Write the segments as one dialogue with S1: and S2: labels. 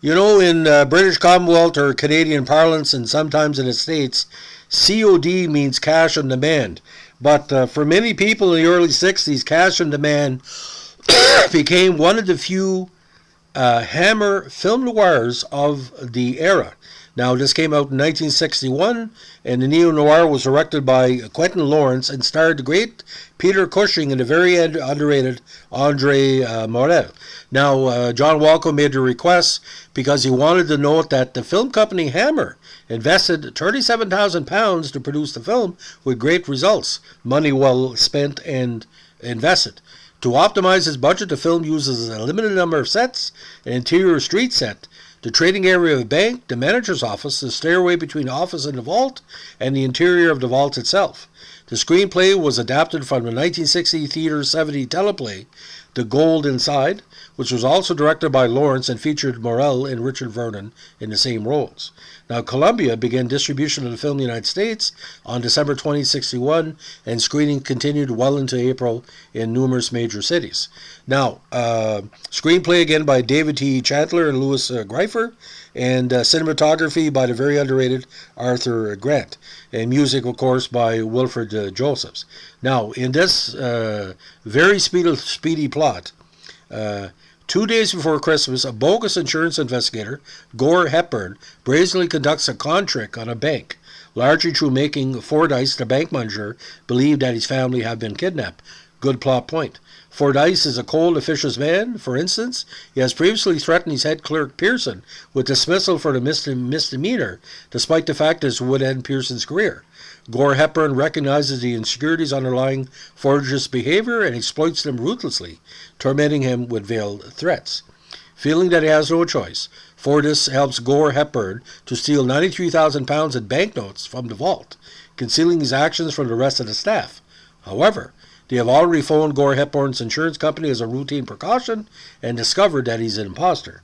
S1: You know, in British Commonwealth or Canadian parlance, and sometimes in the States, COD means cash on demand. But for many people in the early 60s, cash on demand became one of the few Hammer film noirs of the era. Now, this came out in 1961, and the neo-noir was directed by Quentin Lawrence and starred the great Peter Cushing and the very underrated Andre Morel. Now, John Walco made the request because he wanted to note that the film company Hammer invested £37,000 to produce the film with great results, money well spent and invested. To optimize its budget, the film uses a limited number of sets: an interior street set, the trading area of a bank, the manager's office, the stairway between the office and the vault, and the interior of the vault itself. The screenplay was adapted from the 1960 Theatre 70 teleplay, The Gold Inside, which was also directed by Lawrence and featured Morel and Richard Vernon in the same roles. Now, Columbia began distribution of the film in the United States on December 2061, and screening continued well into April in numerous major cities. Now, screenplay again by David T. Chandler and Louis Greifer, and cinematography by the very underrated Arthur Grant, and music, of course, by Wilfred Josephs. Now, in this very speedy plot, 2 days before Christmas, a bogus insurance investigator, Gore Hepburn, brazenly conducts a con trick on a bank, largely through making Fordyce, the bank manager, believe that his family have been kidnapped. Good plot point. Fordyce is a cold, officious man. For instance, he has previously threatened his head clerk, Pearson, with dismissal for the misdemeanor, despite the fact this would end Pearson's career. Gore Hepburn recognizes the insecurities underlying Fordyce's behavior and exploits them ruthlessly, tormenting him with veiled threats. Feeling that he has no choice, Fordyce helps Gore Hepburn to steal £93,000 in banknotes from the vault, concealing his actions from the rest of the staff. However, they have already phoned Gore Hepburn's insurance company as a routine precaution and discovered that he's an imposter.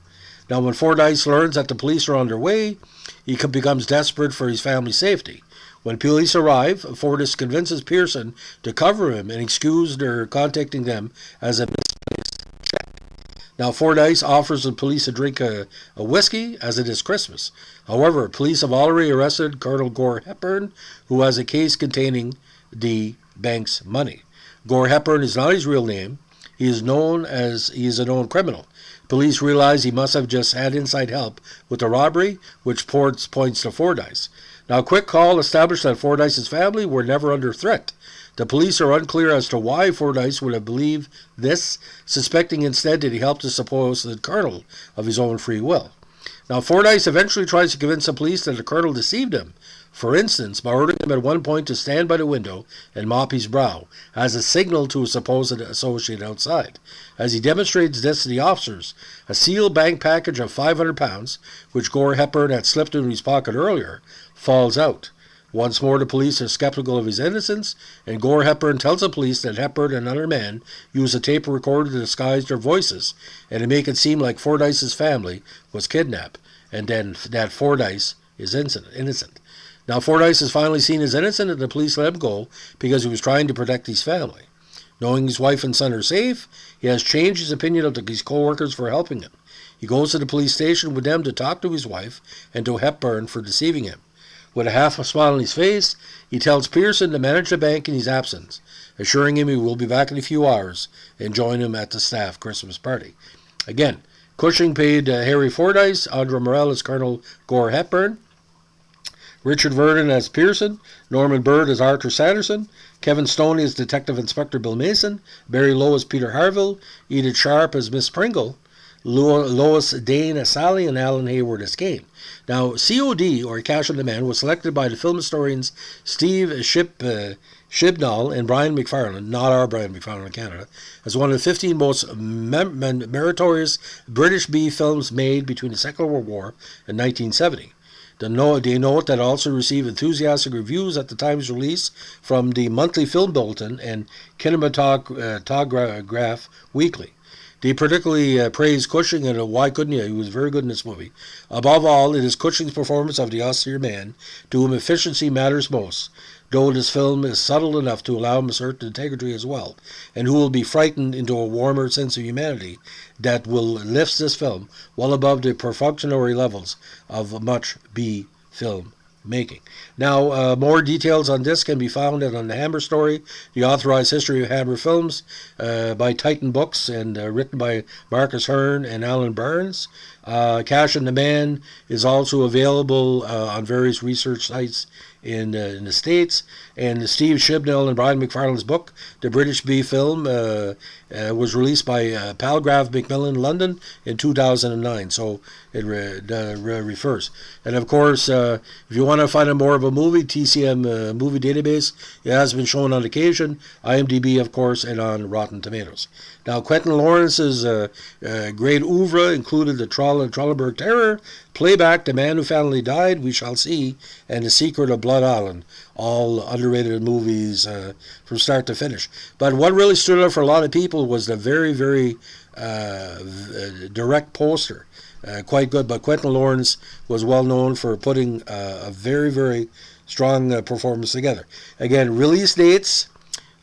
S1: Now, when Fordyce learns that the police are on their way, he becomes desperate for his family's safety. When police arrive, Fordyce convinces Pearson to cover him and excuse their contacting them as a misplaced check. Now, Fordyce offers the police a drink of whiskey, as it is Christmas. However, police have already arrested Colonel Gore Hepburn, who has a case containing the bank's money. Gore Hepburn is not his real name. He is a known criminal. Police realize he must have just had inside help with the robbery, which points to Fordyce. Now, a quick call established that Fordyce's family were never under threat. The police are unclear as to why Fordyce would have believed this, suspecting instead that he helped the supposed colonel of his own free will. Now, Fordyce eventually tries to convince the police that the colonel deceived him, for instance, by ordering him at one point to stand by the window and mop his brow, as a signal to a supposed associate outside. As he demonstrates this to the officers, a sealed bank package of £500, which Gore Hepburn had slipped into his pocket earlier, falls out. Once more, the police are skeptical of his innocence, and Gore Hepburn tells the police that Hepburn and another man used a tape recorder to disguise their voices and to make it seem like Fordyce's family was kidnapped, and then that Fordyce is innocent. Now, Fordyce is finally seen as innocent, and the police let him go because he was trying to protect his family. Knowing his wife and son are safe, he has changed his opinion of his co-workers for helping him. He goes to the police station with them to talk to his wife and to Hepburn for deceiving him. With a half a smile on his face, he tells Pearson to manage the bank in his absence, assuring him he will be back in a few hours and join him at the staff Christmas party. Again, Cushing paid Harry Fordyce, Andre Morel as Colonel Gore Hepburn, Richard Vernon as Pearson, Norman Bird as Arthur Sanderson, Kevin Stoney as Detective Inspector Bill Mason, Barry Lowe as Peter Harville, Edith Sharp as Miss Pringle, Lois Dane as Sally, and Alan Hayward as Kane. Now, COD, or Cash on Demand, was selected by the film historians Steve Shibnall and Brian McFarlane, not our Brian McFarlane in Canada, as one of the 15 most meritorious British B films made between the Second World War and 1970. They note that it also received enthusiastic reviews at the time's release from the Monthly Film Bulletin and Kinematograph Weekly. They particularly praised Cushing, and why couldn't you? He was very good in this movie. Above all, it is Cushing's performance of the austere man, to whom efficiency matters most, though this film is subtle enough to allow him a certain integrity as well, and who will be frightened into a warmer sense of humanity that will lift this film well above the perfunctory levels of much B film making. Now, more details on this can be found on the Hammer Story, the authorized history of Hammer films by Titan Books and written by Marcus Hearn and Alan Barnes. Cash on Demand is also available on various research sites in the States. And Steve Shibnall and Brian McFarlane's book, The British B Film, was released by Palgrave Macmillan, London, in 2009. So it refers. And of course, if you want to find out more of a movie, TCM Movie Database, it has been shown on occasion, IMDb, of course, and on Rotten Tomatoes. Now, Quentin Lawrence's great oeuvre included The Trollenberg Terror, Playback, The Man Who Finally Died, We Shall See, and The Secret of Blood Island, all underrated movies from start to finish. But what really stood out for a lot of people was the very, very direct poster. Quite good, but Quentin Lawrence was well known for putting a very, very strong performance together. Again, release dates.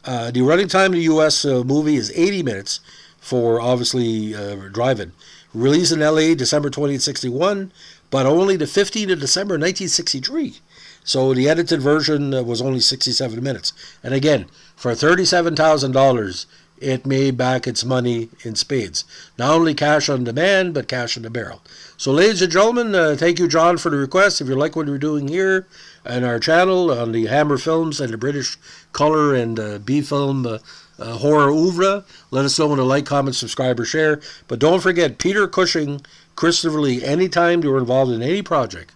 S1: The running time in the U.S. Movie is 80 minutes for, obviously, drive-in. Released in L.A. December 20th, 1961, but only the 15th of December 1963. So the edited version was only 67 minutes. And again, for $37,000, it made back its money in spades. Not only cash on demand, but cash in the barrel. So ladies and gentlemen, thank you, John, for the request. If you like what we're doing here on our channel, on the Hammer Films and the British Colour and B-Film horror oeuvre, let us know in the like, comment, subscribe, or share. But don't forget, Peter Cushing, Christopher Lee, anytime they were involved in any project,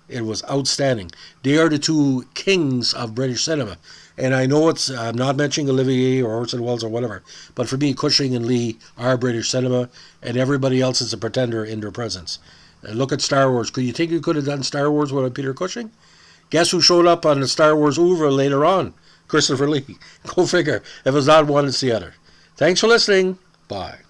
S1: it was outstanding. They are the two kings of British cinema. And I know I'm not mentioning Olivier or Orson Welles or whatever, but for me, Cushing and Lee are British cinema, and everybody else is a pretender in their presence. Look at Star Wars. Could you think you could have done Star Wars without Peter Cushing? Guess who showed up on the Star Wars oeuvre later on? Christopher Lee. Go figure. If it's not one, it's the other. Thanks for listening. Bye.